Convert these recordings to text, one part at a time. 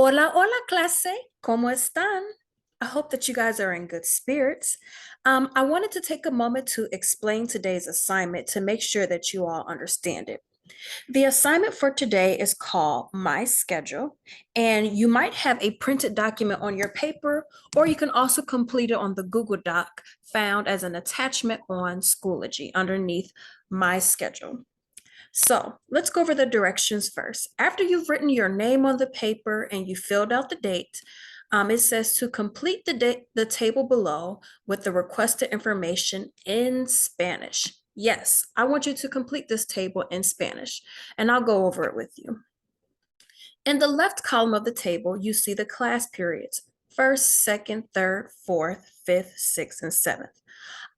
Hola, hola, clase. ¿Cómo están? I hope that you guys are in good spirits. I wanted to take a moment to explain today's assignment to make sure that you all understand it. The assignment for today is called My Schedule, and you might have a printed document on your paper, or you can also complete it on the Google Doc found as an attachment on Schoology underneath My Schedule. So let's go over the directions first. After you've written your name on the paper and you filled out the date, it says to complete the table below with the requested information in Spanish. Yes, I want you to complete this table in Spanish, and I'll go over it with you. In the left column of the table, you see the class periods: first, second, third, fourth, fifth, sixth, and seventh.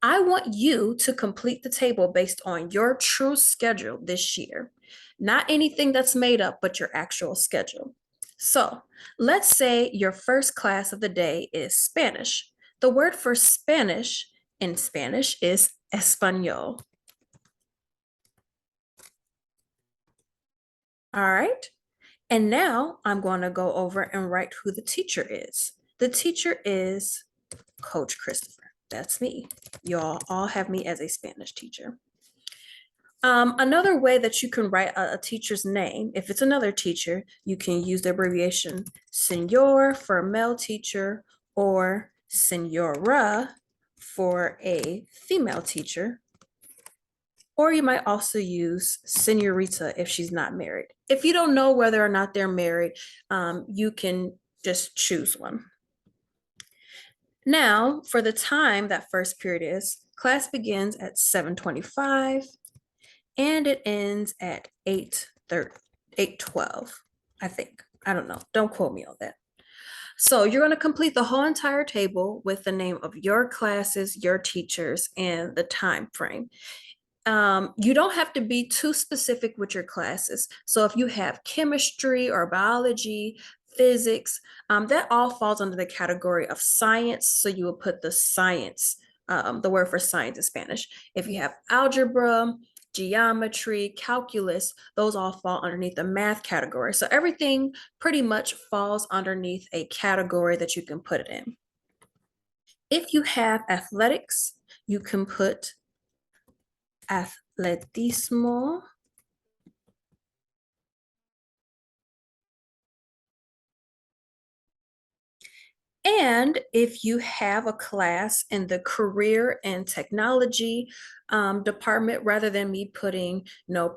I want you to complete the table based on your true schedule this year, not anything that's made up, but your actual schedule. So let's say your first class of the day is Spanish. The word for Spanish in Spanish is español. All right. And now I'm going to go over and write who the teacher is. The teacher is Coach Christopher. That's me. Y'all all have me as a Spanish teacher. Another way that you can write a teacher's name, if it's another teacher, you can use the abbreviation Senor for a male teacher or Senora for a female teacher. Or you might also use Senorita if she's not married. If you don't know whether or not they're married, you can just choose one. Now, for the time that first period is, class begins at 7:25 and it ends at 8:12, I think. I don't know. Don't quote me on that. So you're going to complete the whole entire table with the name of your classes, your teachers, and the time frame. You don't have to be too specific with your classes. So if you have chemistry or biology, physics, that all falls under the category of science. So you will put the science, the word for science in Spanish. If you have algebra, geometry, calculus, those all fall underneath the math category. So everything pretty much falls underneath a category that you can put it in. If you have athletics, you can put atletismo. And if you have a class in the career and technology department, rather than me putting,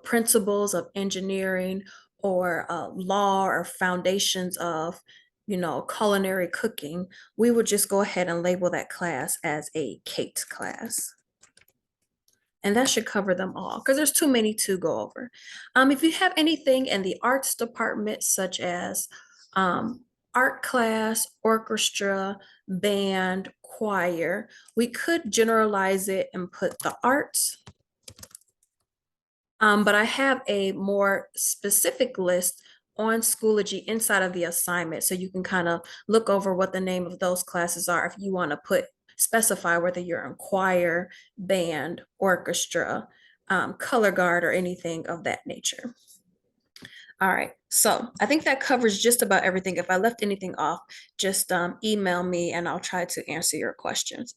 principles of engineering or law or foundations of, culinary cooking, we would just go ahead and label that class as a Kate class. And that should cover them all because there's too many to go over. If you have anything in the arts department, such as art class, orchestra, band, choir, we could generalize it and put the arts. But I have a more specific list on Schoology inside of the assignment, so you can kind of look over what the name of those classes are if you want to specify whether you're in choir, band, orchestra, color guard, or anything of that nature. All right, so I think that covers just about everything. If I left anything off, just email me and I'll try to answer your questions.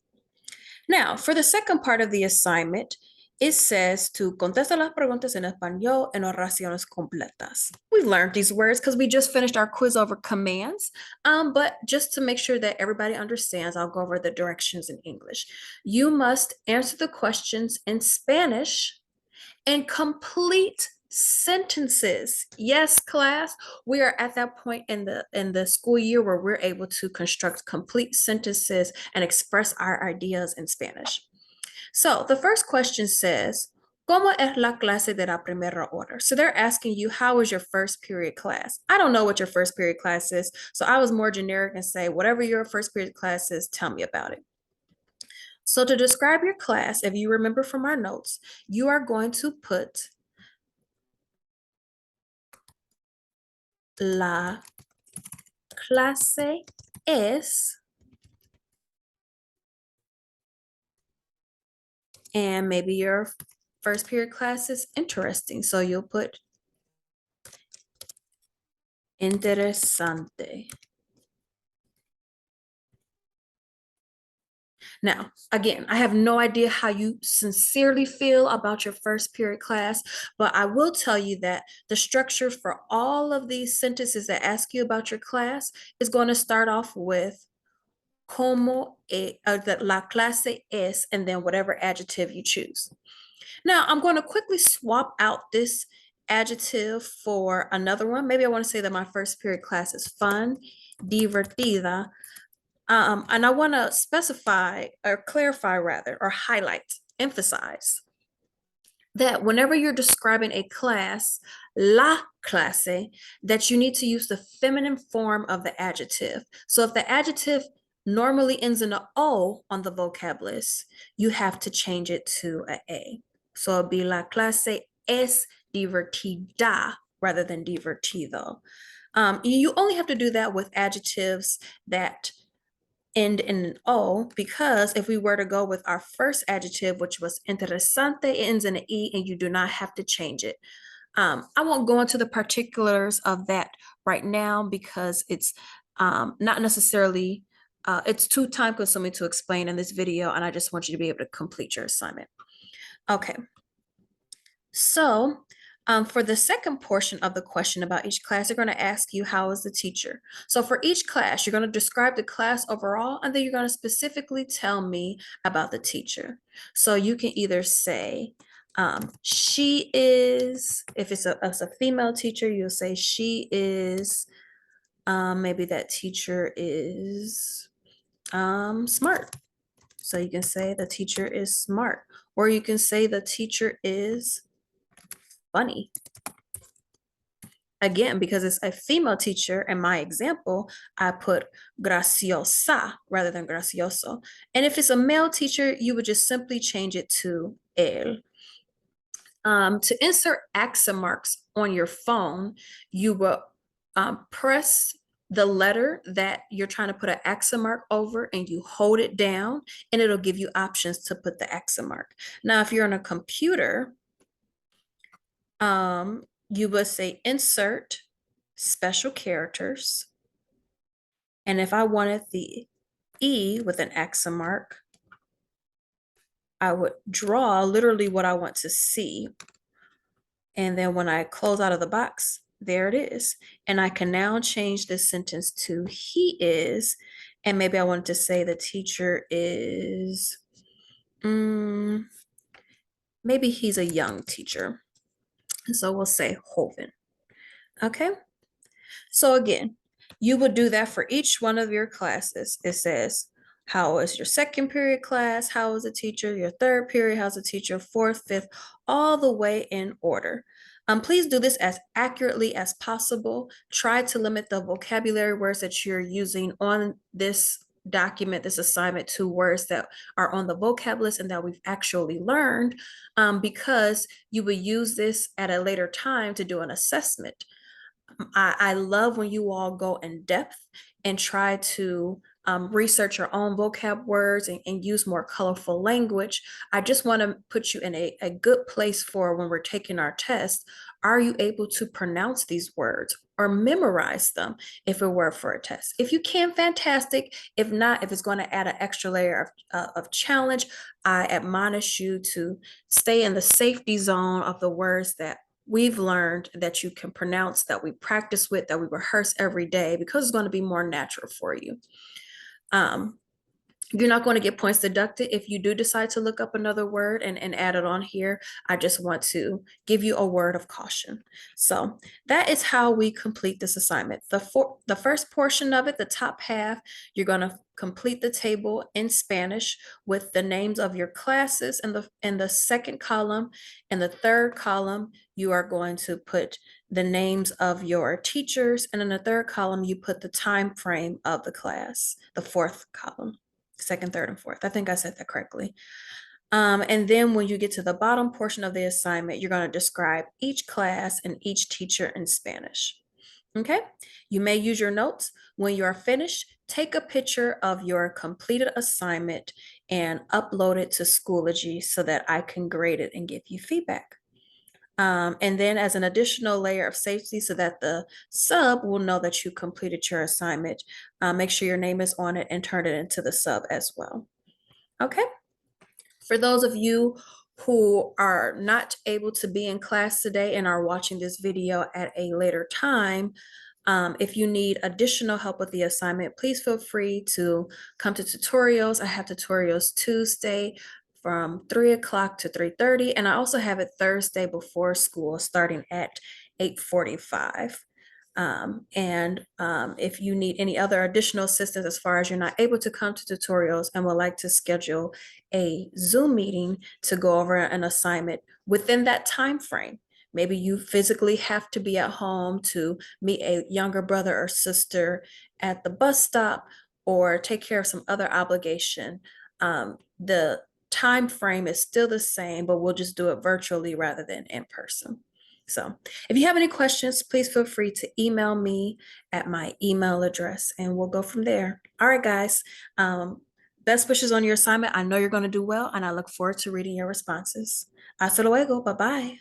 Now, for the second part of the assignment, it says to contesta las preguntas en español en oraciones completas. We've learned these words because we just finished our quiz over commands, but just to make sure that everybody understands, I'll go over the directions in English. You must answer the questions in Spanish and complete sentences. Yes, class, we are at that point in the school year where we're able to construct complete sentences and express our ideas in Spanish. So the first question says, ¿Cómo es la clase de la primera hora? So they're asking you, how was your first period class? I don't know what your first period class is, so I was more generic and say, whatever your first period class is, tell me about it. So to describe your class, if you remember from our notes, you are going to put la clase es, and maybe your first period class is interesting. So you'll put Interesante. Now, again, I have no idea how you sincerely feel about your first period class, but I will tell you that the structure for all of these sentences that ask you about your class is going to start off with la clase es, and then whatever adjective you choose. Now, I'm going to quickly swap out this adjective for another one. Maybe I want to say that my first period class is fun, divertida, and I want to specify or clarify rather, or highlight, emphasize that whenever you're describing a class, la clase, that you need to use the feminine form of the adjective. So if the adjective normally ends in a O on the vocab list, you have to change it to a. So it'll be la clase es divertida rather than divertido. You only have to do that with adjectives that end in an O, because if we were to go with our first adjective, which was interesante, it ends in an E and you do not have to change it. I won't go into the particulars of that right now because it's not necessarily, it's too time consuming to explain in this video, and I just want you to be able to complete your assignment. Okay, so for the second portion of the question about each class, they're going to ask you, how is the teacher? So for each class, you're going to describe the class overall, and then you're going to specifically tell me about the teacher. So you can either say, she is, if it's a female teacher, you'll say she is, maybe that teacher is smart. So you can say the teacher is smart, or you can say the teacher is funny. Again, because it's a female teacher, in my example, I put graciosa rather than gracioso. And if it's a male teacher, you would just simply change it to él. To insert accent marks on your phone, you will press the letter that you're trying to put an accent mark over, and you hold it down, and it'll give you options to put the accent mark. Now, if you're on a computer, you would say insert special characters. And if I wanted the E with an accent mark, I would draw literally what I want to see. And then when I close out of the box, there it is. And I can now change this sentence to he is. And maybe I wanted to say the teacher is, maybe he's a young teacher. So we'll say joven. Okay. So again, you would do that for each one of your classes. It says, how is your second period class? How is the teacher? Your third period, how's the teacher? Fourth, fifth, all the way in order. Please do this as accurately as possible. Try to limit the vocabulary words that you're using on this document, this assignment, to words that are on the vocab list and that we've actually learned, because you will use this at a later time to do an assessment. I love when you all go in depth and try to research your own vocab words and use more colorful language. I just want to put you in a good place for when we're taking our test. Are you able to pronounce these words or memorize them if it were for a test? If you can, fantastic. If not, if it's going to add an extra layer of challenge, I admonish you to stay in the safety zone of the words that we've learned, that you can pronounce, that we practice with, that we rehearse every day, because it's going to be more natural for you. You're not going to get points deducted if you do decide to look up another word and add it on here. I just want to give you a word of caution. So that is how we complete this assignment. The first portion of it, the top half, you're going to complete the table in Spanish with the names of your classes in the second column. In the third column, you are going to put the names of your teachers, and in the third column, you put the time frame of the class, the fourth column. Second, third, and fourth. I think I said that correctly. And then when you get to the bottom portion of the assignment, you're going to describe each class and each teacher in Spanish. Okay, you may use your notes. When you are finished, take a picture of your completed assignment and upload it to Schoology so that I can grade it and give you feedback. And then as an additional layer of safety so that the sub will know that you completed your assignment, make sure your name is on it and turn it into the sub as well. Okay. For those of you who are not able to be in class today and are watching this video at a later time, if you need additional help with the assignment, please feel free to come to tutorials. I have tutorials Tuesday from 3 o'clock to 3:30, and I also have it Thursday before school starting at 8:45. If you need any other additional assistance as far as you're not able to come to tutorials and would like to schedule a Zoom meeting to go over an assignment within that time frame, maybe you physically have to be at home to meet a younger brother or sister at the bus stop or take care of some other obligation. The time frame is still the same, but we'll just do it virtually rather than in person. So if you have any questions, please feel free to email me at my email address and we'll go from there. All right, guys. Best wishes on your assignment. I know you're going to do well, and I look forward to reading your responses. Hasta luego. Bye-bye.